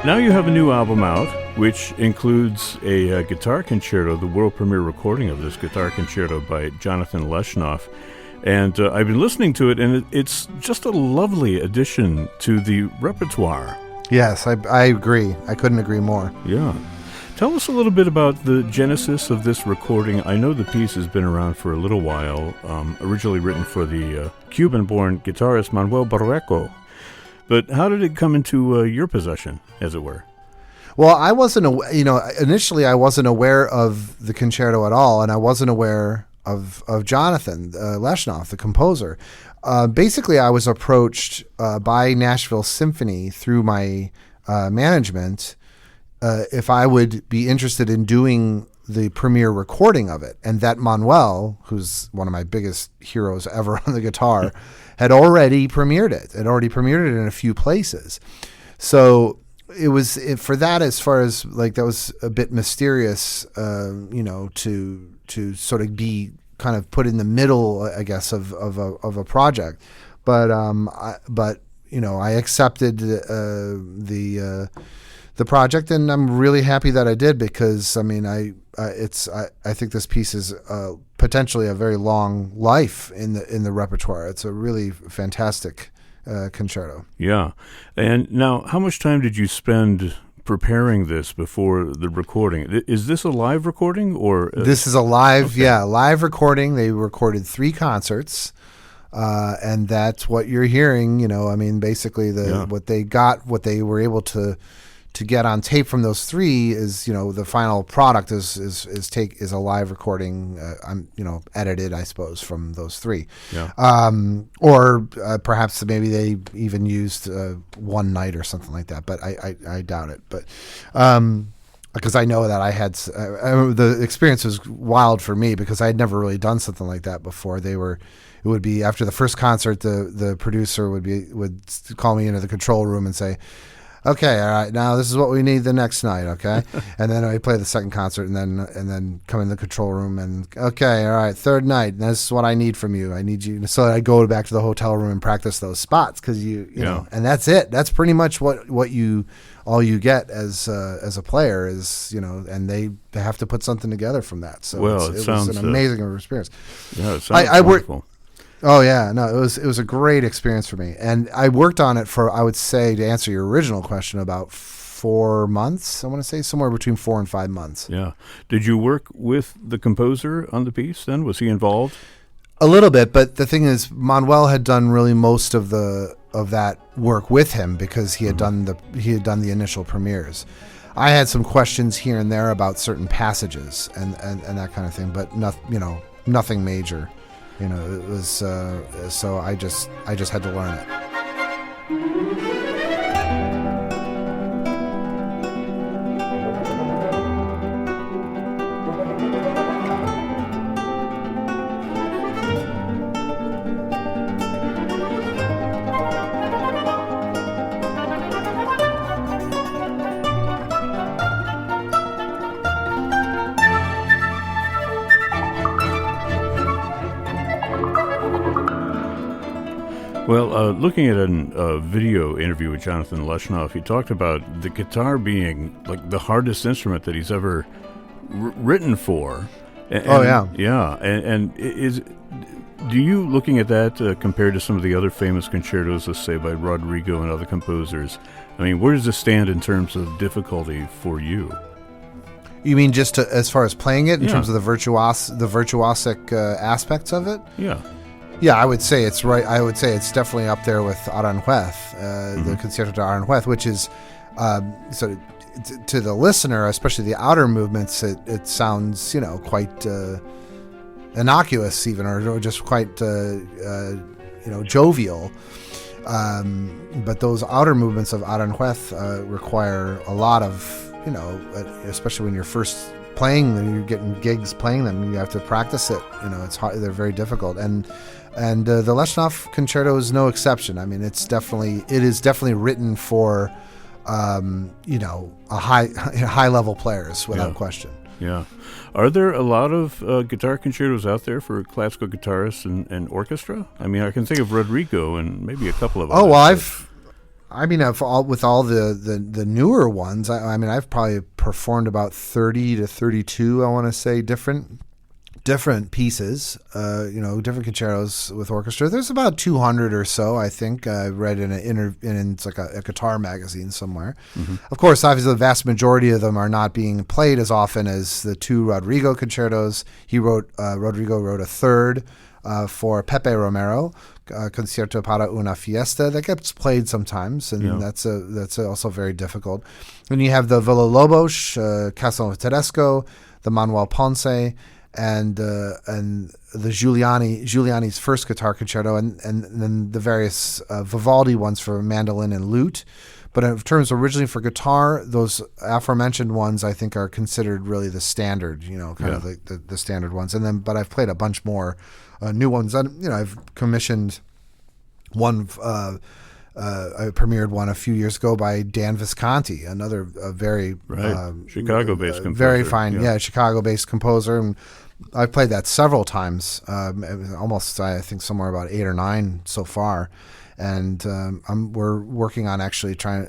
Now you have a new album out, which includes a guitar concerto, the world premiere recording of this guitar concerto by Jonathan Leshnoff. And I've been listening to it, and it's just a lovely addition to the repertoire. Yes, I agree. I couldn't agree more. Yeah. Tell us a little bit about the genesis of this recording. I know the piece has been around for a little while, originally written for the Cuban-born guitarist Manuel Barrueco. But how did it come into your possession, as it were? Well, I wasn't, initially I wasn't aware of the concerto at all, and I wasn't aware of Jonathan Leshnoff, the composer. Basically, I was approached by Nashville Symphony through my management if I would be interested in doing the premiere recording of it, and that Manuel, who's one of my biggest heroes ever on the guitar, had already premiered it. Had already premiered it in a few places. So it was for that, as far as like that was a bit mysterious, to sort of be kind of put in the middle, I guess, of a project. But I accepted the project, and I'm really happy that I did, because I mean I think this piece is potentially a very long life in the repertoire. It's a really fantastic concerto. Yeah. And now, how much time did you spend preparing this before the recording? Is this a live recording, or this is a live? Okay. Yeah, live recording. They recorded 3 concerts. And that's what you're hearing. I mean, basically what they were able to get on tape from those 3 is, the final product is a live recording, edited, I suppose, from those 3. Yeah. Or perhaps maybe they even used one night or something like that, but I doubt it. But because I know that I had the experience was wild for me, because I had never really done something like that before. It would be after the first concert, the producer would call me into the control room and say, "Okay, all right, now this is what we need the next night, okay?" And then I play the second concert, and then come in the control room and, "Okay, all right, third night, this is what I need from you. I need you." So I go back to the hotel room and practice those spots, because you know, and that's it. That's pretty much all you get as a player is, and they have to put something together from that. So it was an amazing experience. Yeah, it sounds wonderful. Oh yeah, no, it was a great experience for me, and I worked on it for, I would say, to answer your original question, about 4 months. I want to say somewhere between 4 and 5 months. Yeah. Did you work with the composer on the piece? Then was he involved? A little bit, but the thing is, Manuel had done really most of that work with him, because he had done the initial premieres. I had some questions here and there about certain passages and that kind of thing, but nothing major. It was so I just had to learn it. Well, looking at a video interview with Jonathan Leshnoff, he talked about the guitar being like the hardest instrument that he's ever written for. Yeah. And do you, looking at that compared to some of the other famous concertos, let's say by Rodrigo and other composers, I mean, where does this stand in terms of difficulty for you? You mean just as far as playing it in terms of the virtuosic aspects of it? Yeah. Yeah, I would say it's right. I would say it's definitely up there with Aranjuez, the Concerto de Aranjuez, which is so to the listener, especially the outer movements, it sounds quite innocuous, even, or just quite jovial. But those outer movements of Aranjuez require a lot of especially when you're first playing them, you're getting gigs playing them, you have to practice it. It's hard. They're very difficult, and the Leshnoff concerto is no exception. I mean, it is definitely written for a high level players, without question. Yeah. Are there a lot of guitar concertos out there for classical guitarists and orchestra? I mean, I can think of Rodrigo and maybe a couple of others. Oh, well, I mean, with all the newer ones, I mean, I've probably performed about 30 to 32, I want to say, different pieces, different concertos with orchestra. There's about 200 or so, I think. I read in it's like a guitar magazine somewhere. Mm-hmm. Of course, obviously, the vast majority of them are not being played as often as the two Rodrigo concertos. Rodrigo wrote a third for Pepe Romero, Concerto para una Fiesta, that gets played sometimes, and that's also very difficult. Then you have the Villa-Lobos, Castle Tedesco, the Manuel Ponce, and the Giuliani's first guitar concerto, and then the various Vivaldi ones for mandolin and lute. But in terms originally for guitar, those aforementioned ones I think are considered really the standard, kind of the standard ones. And then, but I've played a bunch more new ones. And, I've commissioned one. I premiered one a few years ago by Dan Visconti, another very Chicago-based composer. Very fine, Chicago-based composer. And I've played that several times, almost I think somewhere about 8 or 9 so far. And we're working on actually I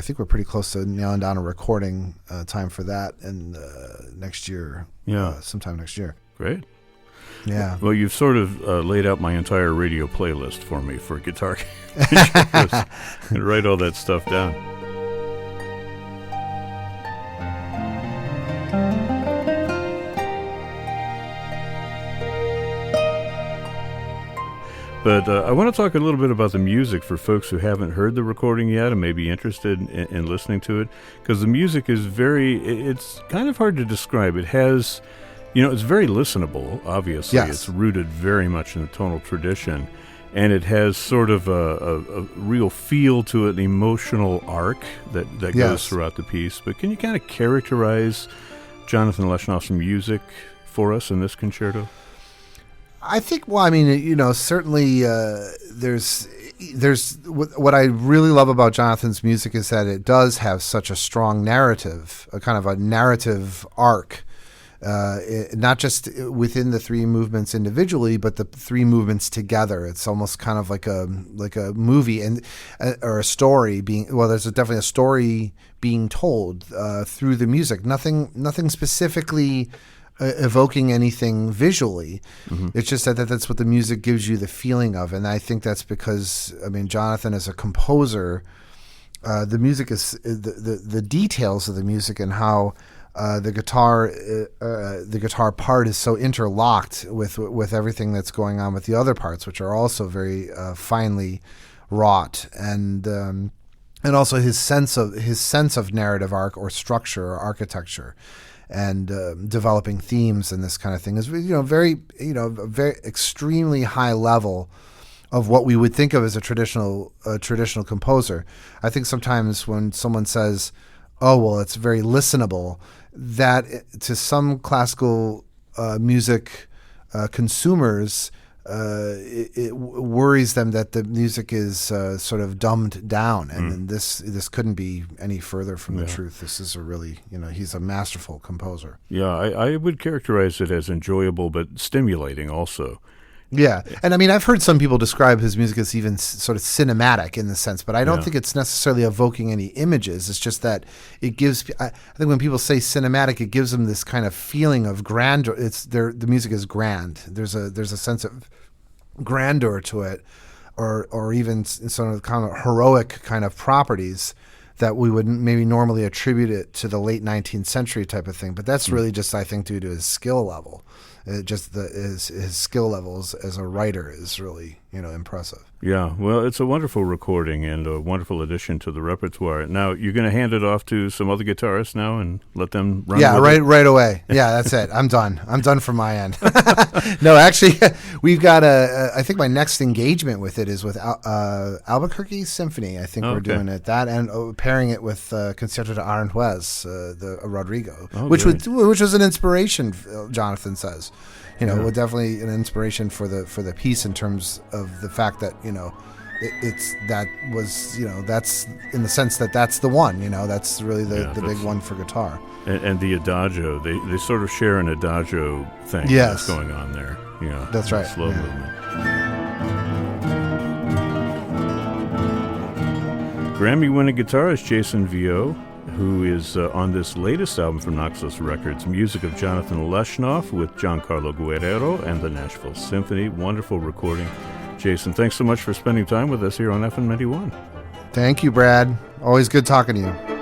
think we're pretty close to nailing down a recording time for that next year. Sometime next year. Great. Yeah. Well, you've sort of laid out my entire radio playlist for me for guitar concertos. And write all that stuff down. But I want to talk a little bit about the music for folks who haven't heard the recording yet and may be interested in listening to it, because the music is it's kind of hard to describe. It has, it's very listenable, obviously. Yes. It's rooted very much in the tonal tradition, and it has sort of a real feel to it, an emotional arc that goes throughout the piece. But can you kind of characterize Jonathan Leshnoff's music for us in this concerto? I think, certainly there's what I really love about Jonathan's music is that it does have such a strong narrative, a kind of a narrative arc, not just within the 3 movements individually, but the 3 movements together. It's almost kind of like a movie or a story there's definitely a story being told through the music. Nothing specifically evoking anything visually. Mm-hmm. It's just that's what the music gives you the feeling of, and I think that's because Jonathan as a composer, the music is the details of the music and how the guitar part is so interlocked with everything that's going on with the other parts, which are also very finely wrought, and also his sense of narrative arc or structure or architecture, and developing themes and this kind of thing is very extremely high level of what we would think of as a traditional composer. I think sometimes when someone says, "Oh, well, it's very listenable," that to some classical music consumers, it worries them that the music is sort of dumbed down, and this couldn't be any further from the truth. This is a really, he's a masterful composer. Yeah, I would characterize it as enjoyable but stimulating also. Yeah, and I've heard some people describe his music as even sort of cinematic in the sense, but I don't think it's necessarily evoking any images. It's just that it gives. I think when people say cinematic, it gives them this kind of feeling of grandeur. The music is grand. There's a sense of grandeur to it, or even sort of kind of heroic kind of properties that we would maybe normally attribute it to the late 19th century type of thing. But that's really just, I think, due to his skill level. His skill levels as a writer is really impressive. Yeah, well, it's a wonderful recording and a wonderful addition to the repertoire. Now, you're going to hand it off to some other guitarists now and let them run with it? Right away. Yeah, that's it. I'm done. I'm done from my end. No, actually, we've got I think my next engagement with it is with Albuquerque Symphony. I think we're doing it. That and pairing it with Concerto de Aranjuez, the Rodrigo, which was an inspiration, Jonathan says. Definitely an inspiration for the piece in terms of the fact that that's in the sense that that's the one. That's really the big one for guitar. And the adagio, they sort of share an adagio thing that's going on there. That's right. Slow movement. Grammy-winning guitarist Jason Vieaux, who is on this latest album from Naxos Records, music of Jonathan Leshnoff with Giancarlo Guerrero and the Nashville Symphony. Wonderful recording. Jason, thanks so much for spending time with us here on FM 91. Thank you, Brad. Always good talking to you.